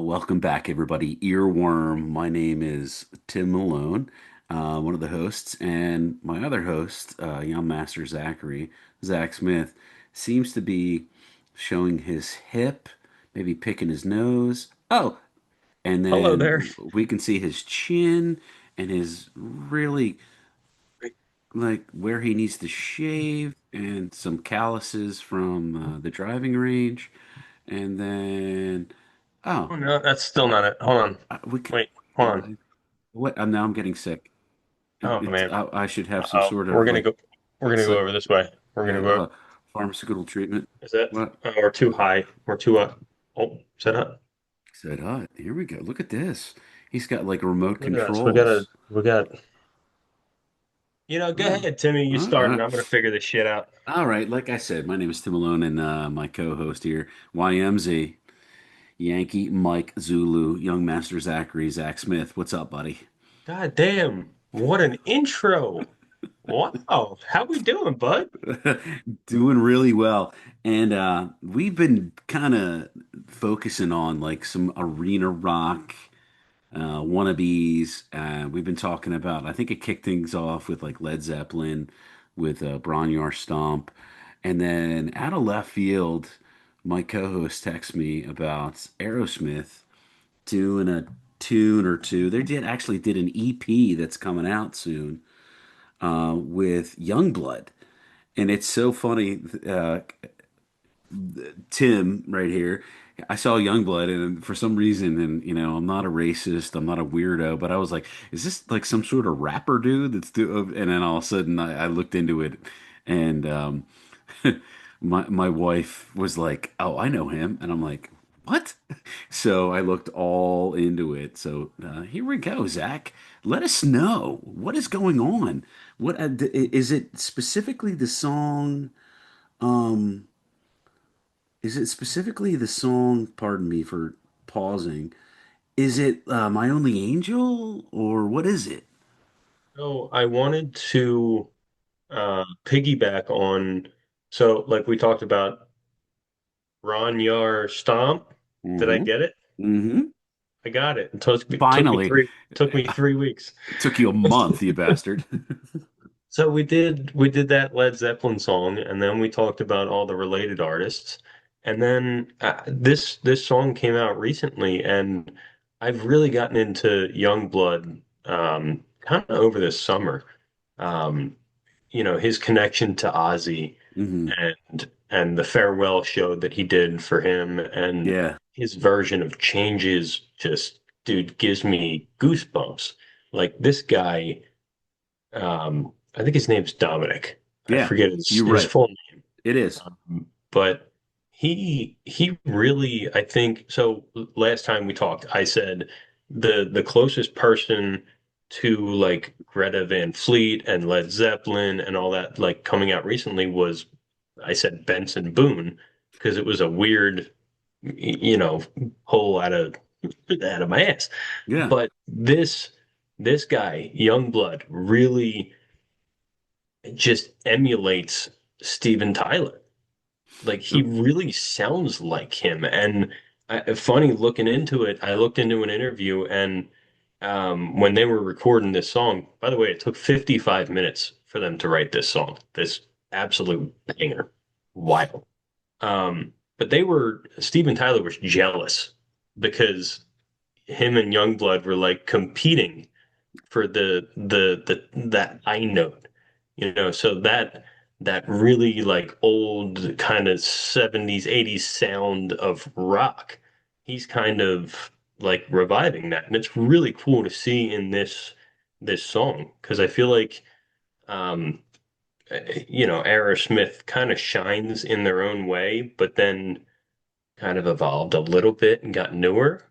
Welcome back, everybody. Earworm. My name is Tim Malone, one of the hosts, and my other host, young master Zach Smith, seems to be showing his hip, maybe picking his nose. Oh, and Hello there. then we can see his chin and his really like where he needs to shave, and some calluses from the driving range, and then oh. Oh no, that's still not it. Hold on. We could, Wait, hold on. what? Now I'm getting sick. Oh man. I should have some Uh-oh. sort We're of gonna like, go we're gonna go over this way. We're yeah, gonna go pharmaceutical treatment. is that What? we're too high. We're too oh, is that up? Said hot. Here we go. Look at this. He's got like remote Look at us. We gotta controls. we got go Oh, ahead, Timmy. You all start and right. I'm gonna figure this shit out. All right. Like I said, my name is Tim Malone, and my co-host here, YMZ, Yankee Mike Zulu, Young Master Zach Smith. What's up, buddy? God damn, what an intro. Wow. How we doing, bud? Doing really well. And we've been kind of focusing on like some arena rock wannabes. We've been talking about, I think it kicked things off with like Led Zeppelin with Bronjar Stomp. And then out of left field, my co-host texts me about Aerosmith doing a tune or two. They did an EP that's coming out soon with Yungblud. And it's so funny. Tim right here. I saw Youngblood, and for some reason, and I'm not a racist, I'm not a weirdo, but I was like, is this like some sort of rapper dude that's do? And then all of a sudden, I looked into it, and my wife was like, "Oh, I know him," and I'm like, "What?" So I looked all into it. So here we go, Zach. Let us know what is going on. What is it specifically the song? Um, is it specifically the song? Pardon me for pausing. Is it My Only Angel, or what is it? So I wanted to piggyback on so like we talked about Ron Yar Stomp. Did I Mm-hmm. get it? Mm-hmm. I got it. It Finally. took me 3 weeks. It took you a month, you bastard. So we did that Led Zeppelin song, and then we talked about all the related artists, and then this song came out recently, and I've really gotten into Youngblood kind of over this summer. Um, his connection to Ozzy Hmm. and the farewell show that he did for him and Yeah. his version of Changes just, dude, gives me goosebumps. Like this guy, I think his name's Dominic. I Yeah. forget his You're his right. full name. It is. But he really, I think so. Last time we talked, I said the closest person to like Greta Van Fleet and Led Zeppelin and all that like coming out recently was I said Benson Boone because it was a weird, pull out of my ass. Yeah. But this guy, Youngblood, really just emulates Steven Tyler. Like he really sounds like him. And funny looking into it, I looked into an interview and when they were recording this song, by the way, it took 55 minutes for them to write this song, this absolute banger. Wild. But Steven Tyler was jealous because him and Youngblood were like competing for that high note, so that really like old kind of 70s, 80s sound of rock. He's kind of like reviving that. And it's really cool to see in this song because I feel like um Aerosmith kind of shines in their own way, but then kind of evolved a little bit and got newer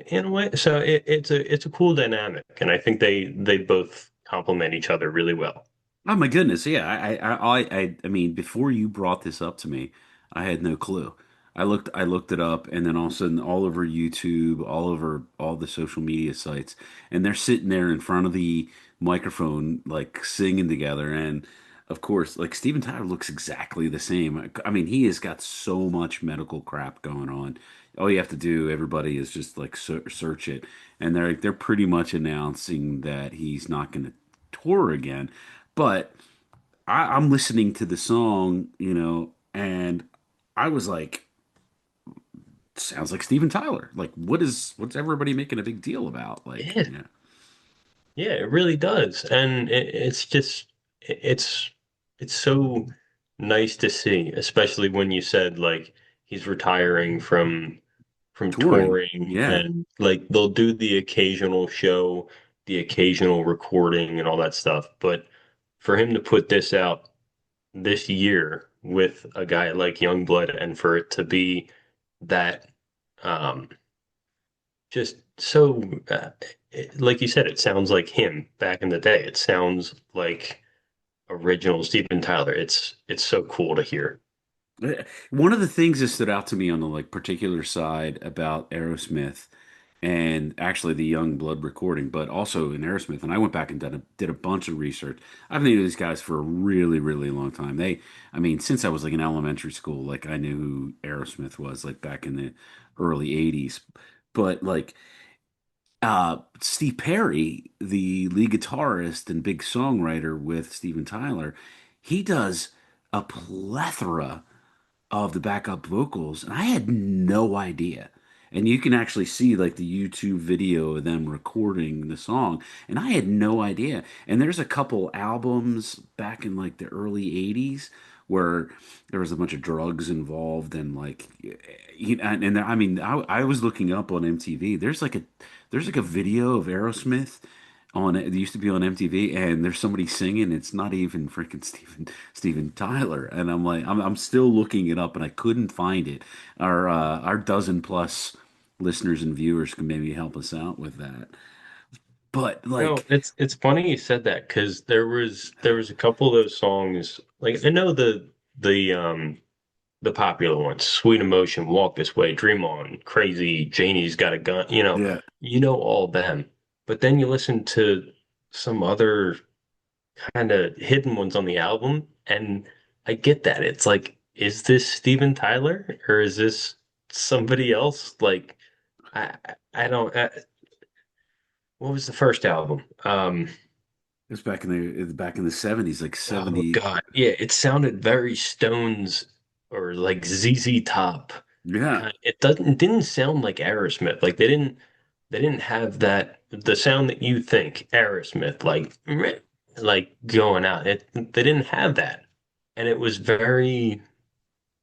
in a way. So it's a cool dynamic, and I think they both complement each other really well. Oh my goodness. Yeah. I mean, before you brought this up to me, I had no clue. I looked it up, and then all of a sudden, all over YouTube, all over all the social media sites, and they're sitting there in front of the microphone, like singing together. And Of course, like Steven Tyler looks exactly the same. I mean, he has got so much medical crap going on. All you have to do, everybody, is just like search it, and they're pretty much announcing that he's not going to tour again. But I'm listening to the song, and I was like, sounds like Steven Tyler. Like, what's everybody making a big deal about? Like, Yeah, yeah, yeah, it really does. And it's just it's it's so nice to see, especially when you said like he's retiring from touring, touring yeah, and like they'll do the occasional show, the occasional recording and all that stuff. But for him to put this out this year with a guy like Youngblood and for it to be that um just so like you said, it sounds like him back in the day. It sounds like original Steven Tyler. It's so cool to hear. One of the things that stood out to me on the like particular side about Aerosmith and actually the Young Blood recording, but also in Aerosmith, and I went back and did a bunch of research. I've known these guys for a really, really long time. I mean, since I was like in elementary school, like I knew who Aerosmith was, like back in the early '80s. But like Steve Perry, the lead guitarist and big songwriter with Steven Tyler, he does a plethora of the backup vocals, and I had no idea. And you can actually see like the YouTube video of them recording the song, and I had no idea. And there's a couple albums back in like the early '80s where there was a bunch of drugs involved, and like, I mean, I was looking up on MTV. There's like a video of Aerosmith on it. It used to be on MTV, and there's somebody singing. It's not even freaking Steven Tyler, and I'm like, I'm still looking it up, and I couldn't find it. Our dozen plus listeners and viewers can maybe help us out with that. But No, like, it's funny you said that because there was a couple of those songs like I know the popular ones, Sweet Emotion, Walk This Way, Dream On, Crazy, Janie's Got a Gun, yeah, you know all them. But then you listen to some other kind of hidden ones on the album, and I get that. It's like, is this Steven Tyler or is this somebody else? Like, I don't. What was the first album? it's back in the '70s, like Oh '70. God, yeah, it sounded very Stones or like ZZ Top. Yeah, It didn't sound like Aerosmith. Like they didn't have that the sound that you think Aerosmith like going out. They didn't have that, and it was very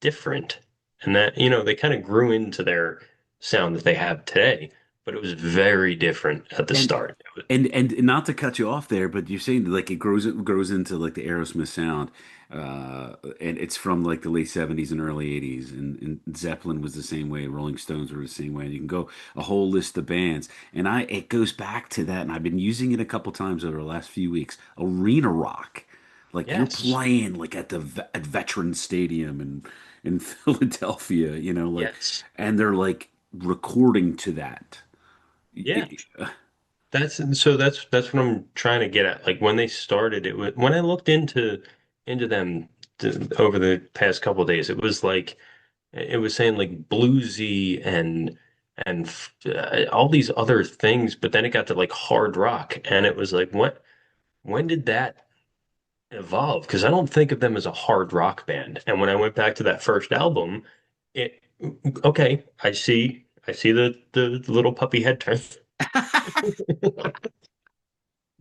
different. And that they kind of grew into their sound that they have today, but it was very different at the and start. and not to cut you off there, but you're saying like it grows into like the Aerosmith sound, and it's from like the late '70s and early '80s, and Zeppelin was the same way, Rolling Stones were the same way. And you can go a whole list of bands, and it goes back to that, and I've been using it a couple times over the last few weeks. Arena rock, like you're Yes, playing like at Veterans Stadium in Philadelphia, like, yes, and they're like recording to that. yeah. That's what I'm trying to get at. Like when they started, it was when I looked into them over the past couple of days, it was like it was saying like bluesy and all these other things, but then it got to like hard rock, and it was like when did that evolve? Because I don't think of them as a hard rock band. And when I went back to that first album, it okay, I see the little puppy head turn.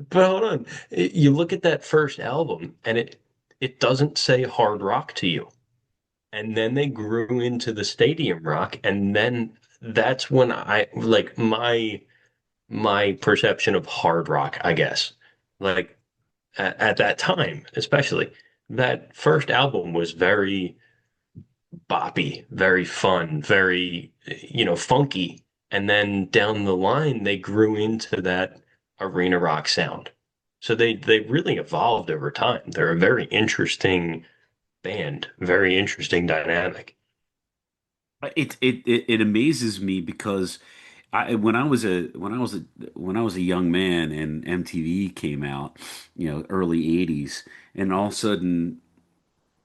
But hold on. You look at that first album and it doesn't say hard rock to you. And then they grew into the stadium rock and then that's when I like my perception of hard rock, I guess. Like at that time, especially that first album was very boppy, very fun, very funky. And then down the line they grew into that arena rock sound. So they really evolved over time. They're a very interesting band, very interesting dynamic. It amazes me because when I was a young man and MTV came out, early '80s, and all of a sudden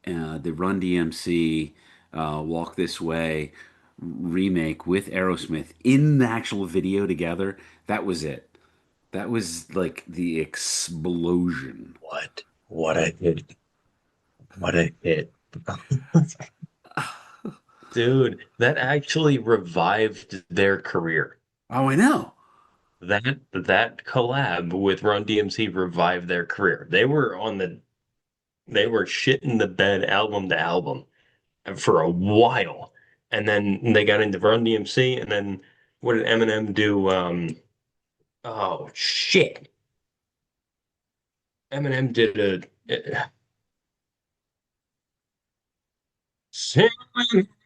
the Run DMC Walk This Way remake with Aerosmith in the actual video together. That was it. That was like the explosion. What? What a hit. What a hit. Dude, that actually revived their career. Oh, I know. That collab with Run DMC revived their career. They were shit in the bed album to album for a while. And then they got into Run DMC, and then what did Eminem do? Oh shit. Eminem did sing,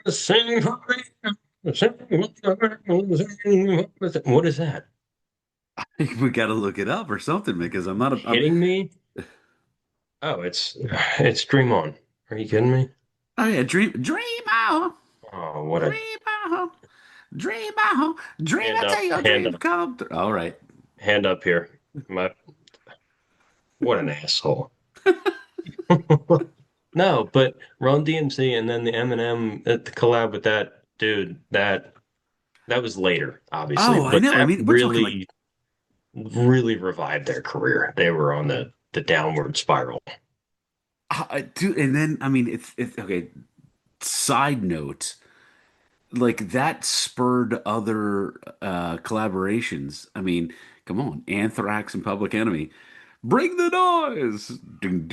sing for me, sing what is that? We got to look it up or something because I'm not a. Hitting me? Oh, it's Dream On. Are you kidding me? Oh yeah, dream on, Oh, what a dream on, dream on, dream until your hand dreams up, come through. All right. hand up here. My, what an asshole. No, but Run DMC and then the Eminem the collab with that dude, that was later, obviously, Oh, I but know. I that mean, we're talking like, really revived their career. They were on the downward spiral. dude, and then I mean, it's okay. Side note, like that spurred other collaborations. I mean, come on, Anthrax and Public Enemy. Bring the noise. Bring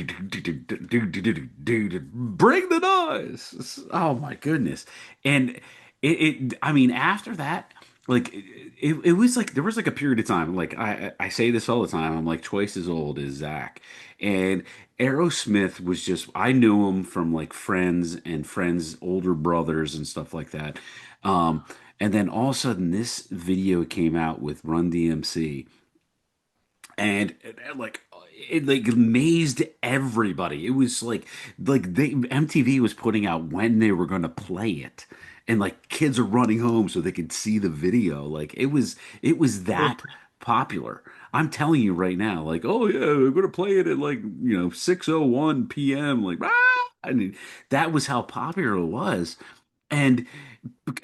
the noise. Oh my goodness. And I mean, after that, like it was like there was like a period of time, like I say this all the time, I'm like twice as old as Zach. And Aerosmith was just I knew him from like friends and friends' older brothers and stuff like that. Um, and then all of a sudden this video came out with Run DMC and like it like amazed everybody. It was like they MTV was putting out when they were going to play it, and like kids are running home so they could see the video. Like it was that popular. I'm telling you right now, like, oh yeah, we're gonna play it at like 6:01 p.m. Like, I mean, that was how popular it was, and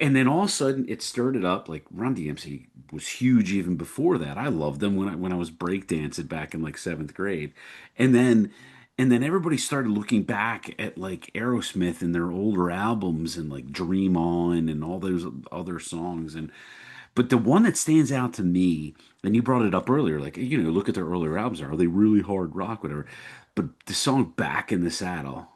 and then all of a sudden it stirred it up. Like Run DMC was huge even before that. I loved them when I was breakdancing back in like seventh grade, and then everybody started looking back at like Aerosmith and their older albums and like Dream On and all those other songs. And but the one that stands out to me, and you brought it up earlier, like look at their earlier albums. Are they really hard rock, whatever? But the song "Back in the Saddle."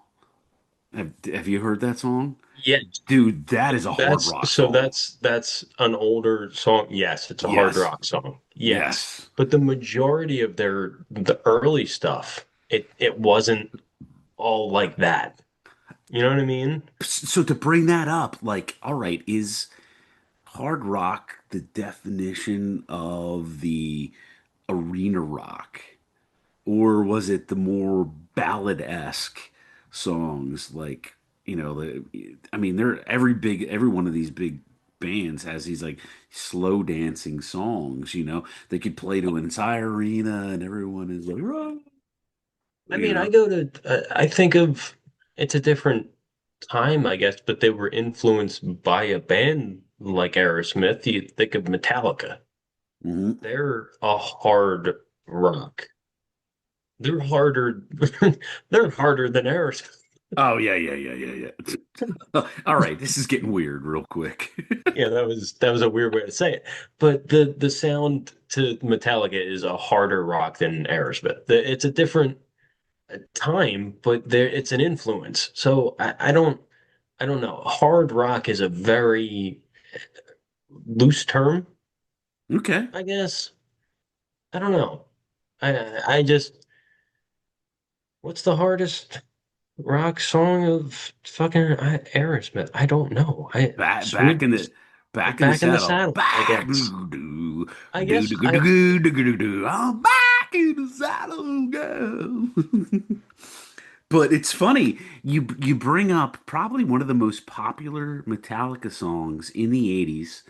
Have you heard that song? Yeah, Dude, that is a hard rock song. that's an older song. Yes, it's a hard Yes. rock song. Yes. Yes. But the majority of the early stuff, it wasn't all like that. You know what I mean? So to bring that up, like, all right, is hard rock the definition of the arena rock? Or was it the more ballad-esque songs like, I mean, every one of these big bands has these like slow dancing songs, they could play to an entire arena and everyone is like, "Rah," I you mean, know. I think of it's a different time, I guess, but they were influenced by a band like Aerosmith. You think of Metallica. Mhm. They're a hard rock. They're harder. They're harder than Aerosmith. Oh yeah, yeah, yeah, yeah, yeah. All right, this is getting weird real quick. Yeah, that was a weird way to say it. But the sound to Metallica is a harder rock than Aerosmith. It's a different time, but it's an influence. So I don't know. Hard rock is a very loose term, Okay. I guess. I don't know. I just what's the hardest rock song of fucking Aerosmith? I don't know. I Back Sweet back in the Back in the saddle. Saddle, I Back guess. do do I do guess do do I do do do do. I'm back in the saddle, girl. But it's funny you bring up probably one of the most popular Metallica songs in the '80s.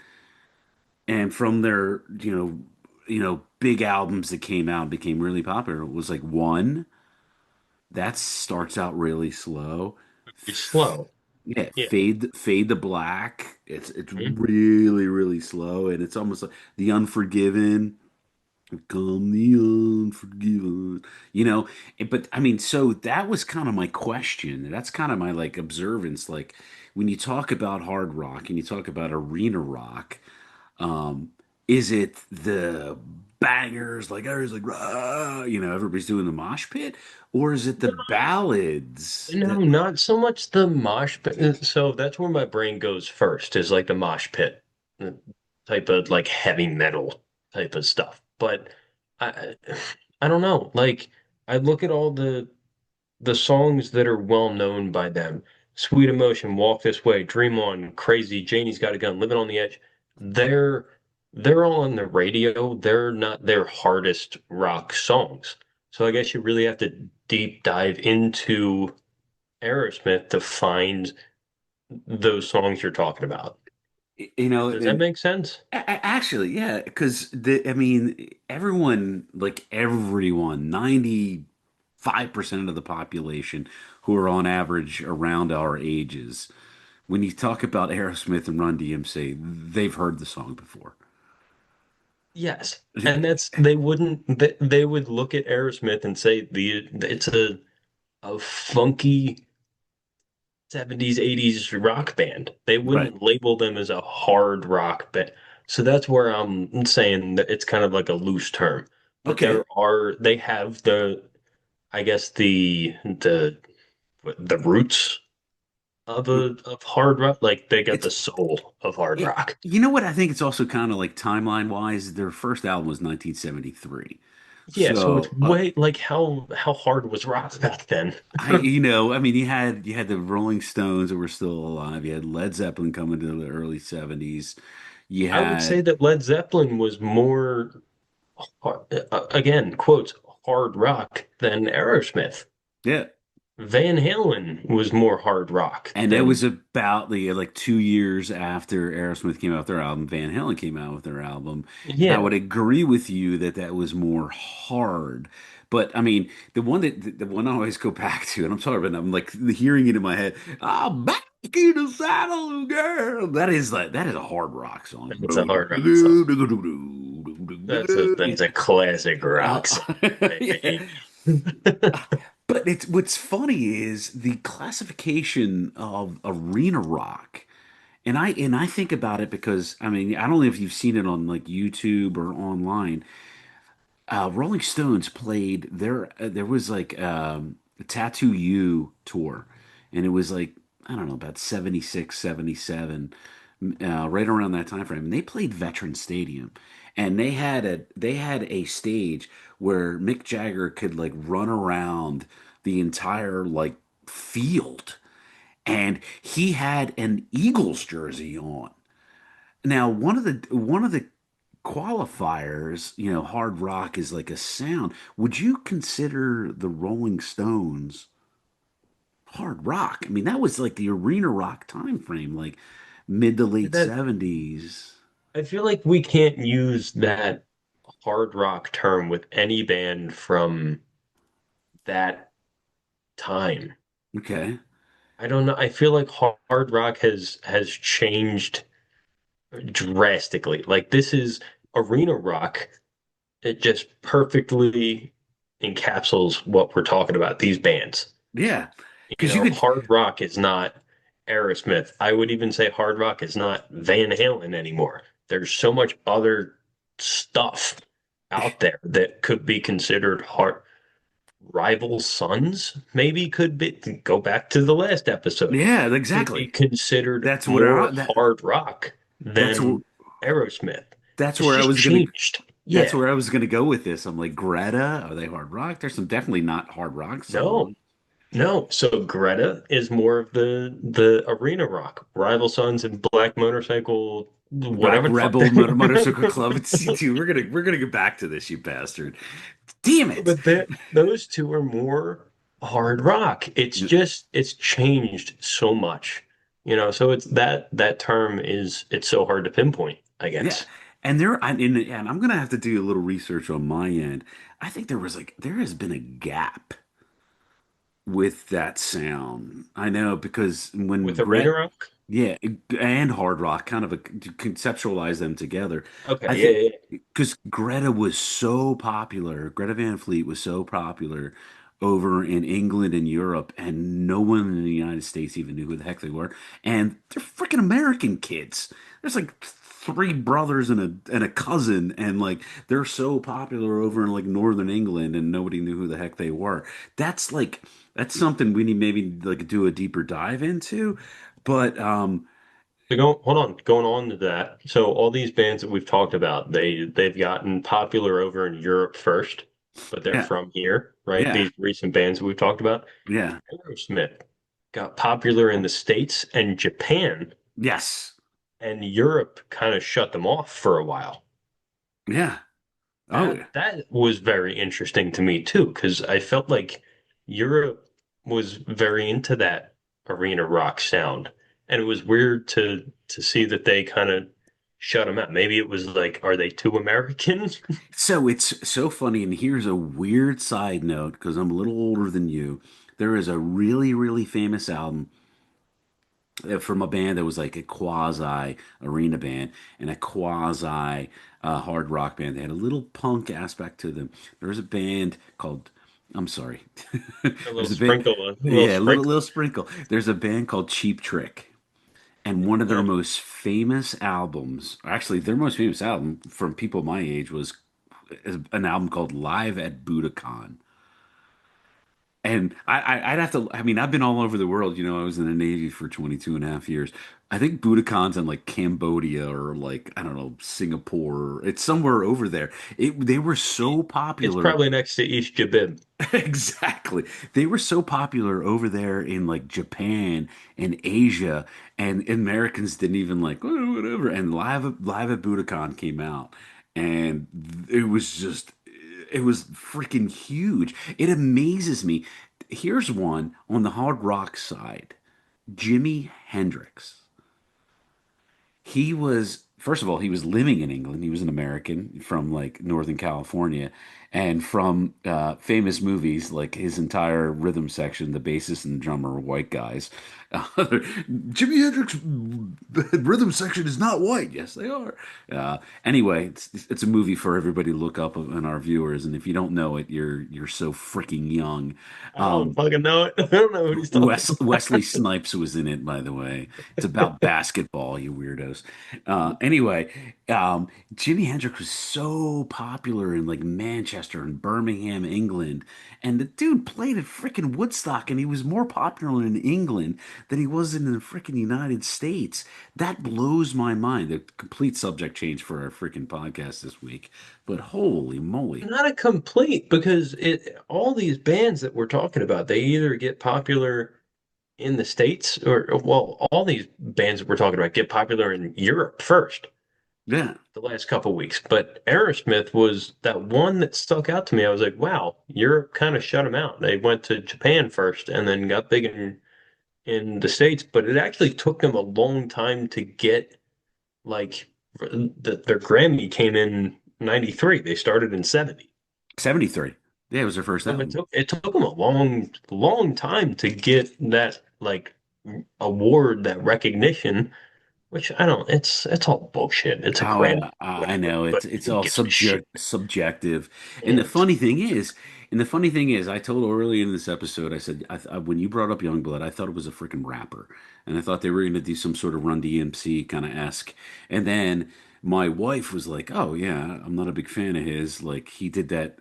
And from their, big albums that came out and became really popular, it was like one that starts out really slow. It's slow. Yeah, Yeah. fade to black. It's Mhm. really really slow, and it's almost like the Unforgiven. Come the Unforgiven. But I mean, so that was kind of my question. That's kind of my like observance. Like when you talk about hard rock and you talk about arena rock, um, is it the bangers like everybody's like "Rah," everybody's doing the mosh pit, or is it the ballads No, that not so much the mosh pit. So that's where my brain goes first, is like the mosh pit uh, type of like heavy metal type of stuff. But I I don't know. Like I look at all the songs that are well known by them. Sweet Emotion, Walk This Way, Dream On, Crazy, Janie's Got a Gun, Living on the Edge. They're they're all on the radio. They're not their hardest rock songs. So I guess you really have to deep dive into Aerosmith to find those songs you're talking about. Does that and make sense? actually, yeah, because I mean, everyone, 95% of the population who are on average around our ages, when you talk about Aerosmith and Run DMC, they've heard the song before. Yes. And that's they would look at Aerosmith and say it's a funky 70s, 80s rock band. They Right. wouldn't label them as a hard rock band. So that's where I'm saying that it's kind of like a loose term. But Okay. they have I guess the roots of hard rock. Like they got It's the soul of hard it, rock. you know what I think it's also kind of like timeline wise, their first album was 1973. Yeah, so it's So, way like how hard was rock back then? I mean, you had the Rolling Stones that were still alive. You had Led Zeppelin coming to the early 70s. You I would say had that Led Zeppelin was more again, quotes, hard rock than Aerosmith. yeah. Van Halen was more hard rock And it than was about the like 2 years after Aerosmith came out with their album, Van Halen came out with their album, and I yeah. would agree with you that that was more hard. But I mean, the one I always go back to, and I'm sorry, but I'm like hearing it in my head. I'm back in the saddle, girl. That is a hard rock song. It's a hard rock song. That's a classic rock song, Yeah. baby. But it's what's funny is the classification of arena rock. And I think about it because I mean I don't know if you've seen it on like YouTube or online. Rolling Stones played there was like a Tattoo You tour, and it was like I don't know about 76, 77, right around that time frame. And they played Veteran Stadium, and they had a stage where Mick Jagger could like run around the entire like field, and he had an Eagles jersey on. Now, one of the qualifiers, hard rock is like a sound. Would you consider the Rolling Stones hard rock? I mean, that was like the arena rock time frame, like mid to late That 70s. I feel like we can't use that hard rock term with any band from that time. Okay. I don't know. I feel like hard rock has changed drastically. Like this is arena rock. It just perfectly encapsulates what we're talking about, these bands. Yeah. You Because you know, could, hard rock is not Aerosmith. I would even say hard rock is not Van Halen anymore. There's so much other stuff out there that could be considered hard. Rival Sons maybe could be, go back to the last episode, yeah, could be exactly. considered That's what more I, that, hard rock that's than Aerosmith. that's It's where I just was gonna changed. that's Yeah. where I was gonna go with this. I'm like, Greta, are they hard rock? There's some definitely not hard rock No, songs. no. So Greta is more of the arena rock. Rival Sons and Black Motorcycle, Rock whatever the fuck. Rebel Motorcycle Club. See, dude, we're gonna get back to this, you bastard. Damn it. But those two are more hard rock. It's changed so much. So it's that term is it's so hard to pinpoint, I Yeah. guess. and I'm gonna have to do a little research on my end. I think there has been a gap with that sound. I know because with when arena Gret, rock. yeah, and hard rock, kind of to conceptualize them together. Okay, I yeah, think yeah, yeah. because Greta was so popular, Greta Van Fleet was so popular over in England and Europe, and no one in the United States even knew who the heck they were. And they're freaking American kids. There's like three brothers and a cousin, and like they're so popular over in like Northern England, and nobody knew who the heck they were. That's like that's something we need maybe like do a deeper dive into. But So hold on, going on to that. So all these bands that we've talked about, they've gotten popular over in Europe first, but they're yeah, from here, right? yeah, These recent bands that we've talked about. yeah, Aerosmith got popular in the States and Japan, yes, and Europe kind of shut them off for a while. yeah, oh yeah. That was very interesting to me too, because I felt like Europe was very into that arena rock sound, and it was weird to see that they kind of shut them out. Maybe it was like, are they too American? So it's so funny, and here's a weird side note because I'm a little older than you. There is a really, really famous album from a band that was like a quasi arena band and a quasi hard rock band. They had a little punk aspect to them. There was a band called, I'm sorry, A little there's a band, sprinkle, a little yeah, sprinkle. little sprinkle. There's a band called Cheap Trick. And one of their Uh, most famous albums, actually, their most famous album from people my age was an album called Live at Budokan. And I'd have to, I mean, I've been all over the world. I was in the Navy for 22 and a half years. I think Budokan's in like Cambodia or like, I don't know, Singapore. It's somewhere over there. They were so it's popular. probably next to East Jabib. Exactly. They were so popular over there in like Japan and Asia, and Americans didn't even like, "Oh, whatever." And Live at Budokan came out, and it was freaking huge. It amazes me. Here's one on the hard rock side. Jimi Hendrix. He was, first of all, he was living in England. He was an American from like Northern California, and from famous movies like his entire rhythm section, the bassist and the drummer were white guys. Jimi Hendrix rhythm section is not white. Yes, they are. Anyway, it's a movie for everybody to look up and our viewers. And if you don't know it, you're so freaking young. I don't Um, fucking know it. I don't know what he's talking about. Wesley Snipes was in it, by the way. It's about basketball, you weirdos. Anyway, Jimi Hendrix was so popular in like Manchester and Birmingham, England, and the dude played at freaking Woodstock, and he was more popular in England than he was in the freaking United States. That blows my mind. The complete subject change for our freaking podcast this week, but holy moly! Not a complete because it all these bands that we're talking about, they either get popular in the States or well, all these bands that we're talking about get popular in Europe first, Yeah, the last couple weeks. But Aerosmith was that one that stuck out to me. I was like, wow, Europe kind of shut them out. They went to Japan first and then got big in the States, but it actually took them a long time to get like their Grammy came in 93. They started in 70. 73. Yeah, it was their first So album. it took them a long time to get that like award, that recognition, which I don't. It's all bullshit. It's a Oh, Grammy, I whatever. know But it's who all gives a shit? subjective. And the And funny thing is, I told early in this episode, I said when you brought up Youngblood, I thought it was a freaking rapper, and I thought they were going to do some sort of Run DMC kind of esque. And then my wife was like, "Oh yeah, I'm not a big fan of his. Like he did that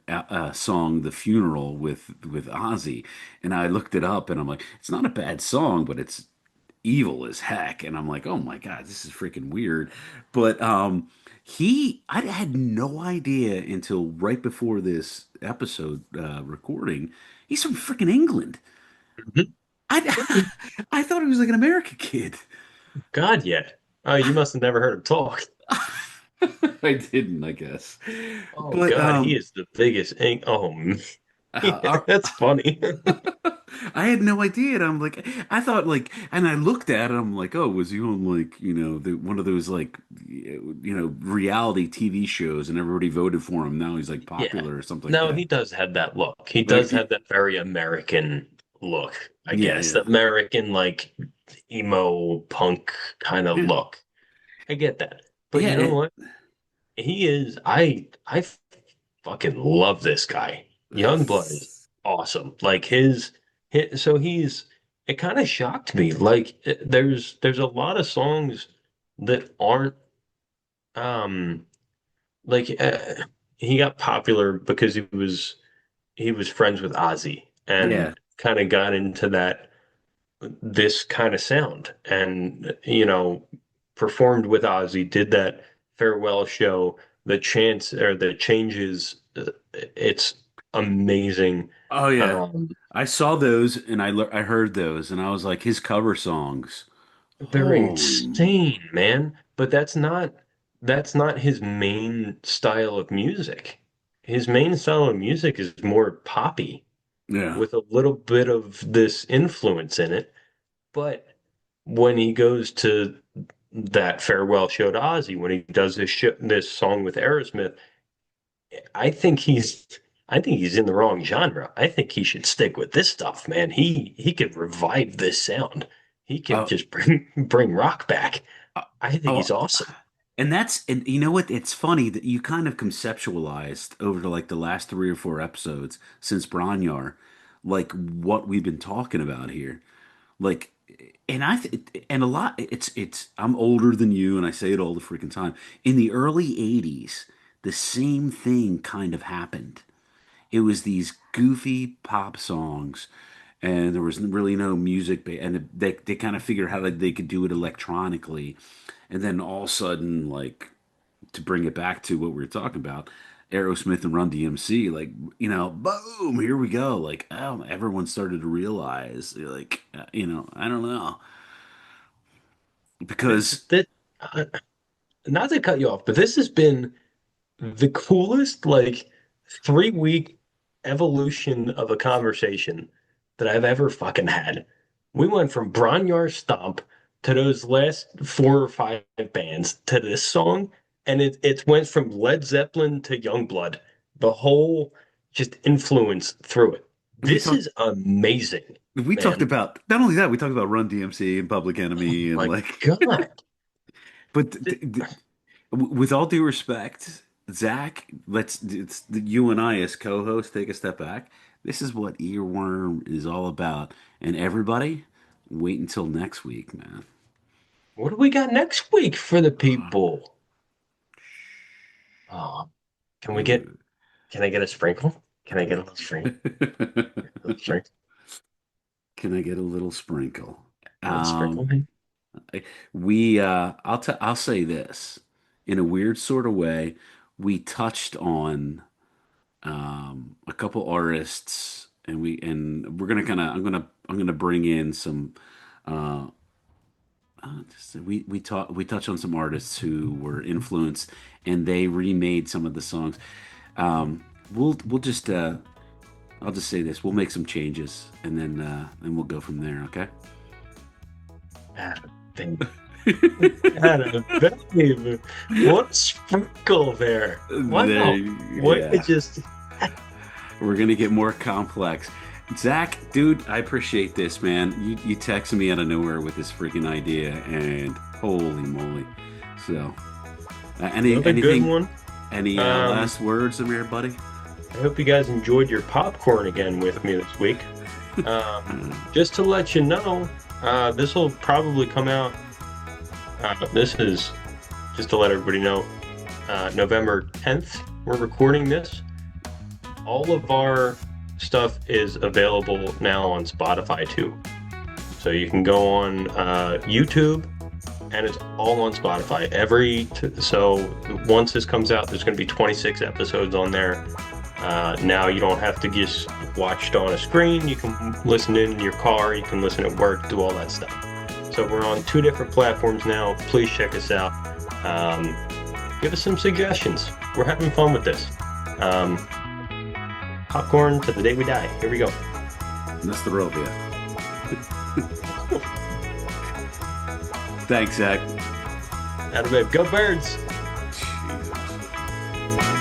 song, The Funeral, with Ozzy." And I looked it up, and I'm like, "It's not a bad song, but it's evil as heck." And I'm like, oh my God, this is freaking weird. But I had no idea until right before this episode recording. He's from freaking England. I I thought he was like an American kid. God, yet. Oh, you must have never heard him talk. I didn't, I guess. Oh But God, he is the biggest. Oh, Uh, That's funny. I had no idea. And I'm like, I thought like, and I looked at it. I'm like, oh, was he on like, one of those like, reality TV shows, and everybody voted for him. Now he's like Yeah. popular or something like No, that. he does have that look. He Like, does have that very American look, I yeah, guess. yeah, The American, like, emo punk kind of yeah, look. I get that. But yeah. you know what? He is, I fucking love this guy. Youngblood is awesome. Like so it kind of shocked me. Like there's a lot of songs that aren't um like he got popular because he was friends with Ozzy Yeah. and kind of got into this kind of sound and performed with Ozzy, did that farewell show, the changes, it's amazing. Oh yeah. Um, I saw those and I heard those and I was like, his cover songs. they're Holy. insane, man. But that's not his main style of music. His main style of music is more poppy Yeah. with a little bit of this influence in it. But when he goes to that farewell show to Ozzy, when he does this song with Aerosmith, I think he's I think he's in the wrong genre. I think he should stick with this stuff, man. He could revive this sound. He could Uh, just bring rock back. uh, I think he's oh, awesome. and you know what? It's funny that you kind of conceptualized over to like the last 3 or 4 episodes since Bronyar, like what we've been talking about here. Like, and a lot, I'm older than you and I say it all the freaking time. In the early 80s, the same thing kind of happened. It was these goofy pop songs, and there was really no music, and they kind of figured how they could do it electronically, and then all of a sudden, like, to bring it back to what we were talking about, Aerosmith and Run DMC, like, boom, here we go. Like, oh, everyone started to realize, like, I don't know, because That uh, not to cut you off, but this has been the coolest, like, 3 week evolution of a conversation that I've ever fucking had. We went from Bronyar Stomp to those last 4 or 5 bands to this song, and it went from Led Zeppelin to Youngblood. The whole just influence through it. we This talked is amazing, we talked man. about not only that, we talked about Run DMC and Public Oh Enemy and my like, God. but Th- with all due respect, Zach, you and I as co-hosts take a step back. This is what Earworm is all about, and everybody, wait until next week, man. What do we got next week for the Uh, people? Oh, can we get dude. can I get a sprinkle? Can I get a little sprinkle? A little sprinkle? Can I get a little sprinkle? A little sprinkle, Um, man? I'll say this in a weird sort of way. We touched on a couple artists, and we're gonna kind of I'm gonna bring in some. Uh, we touch on some artists who were influenced, and they remade some of the songs. We'll just I'll just say this: we'll make some changes, and we'll go from there. Okay. Adam, babe. Adam, babe. What sprinkle there? There, Wow. What yeah. just We're gonna get more complex. Zach, dude, I appreciate this, man. You texted me out of nowhere with this freaking idea, and holy moly! So, another good anything, one? any Um, last words, from here, buddy? I hope you guys enjoyed your popcorn again with me this week. Uh, Just to let you know, this will probably come out. This is just to let everybody know, November 10th. We're recording this. All of our stuff is available now on Spotify too. So you can go on YouTube, and it's all on Spotify. So once this comes out, there's going to be 26 episodes on there. Now you don't have to just watch it on a screen. You can listen in your car. You can listen at work. Do all that stuff. So we're on 2 different platforms now. Please check us out. Give us some suggestions. We're having fun with this. Popcorn to the day we die. Here we go. Nostrovia. Thanks, Zach. Out of it. Go Birds. Jesus.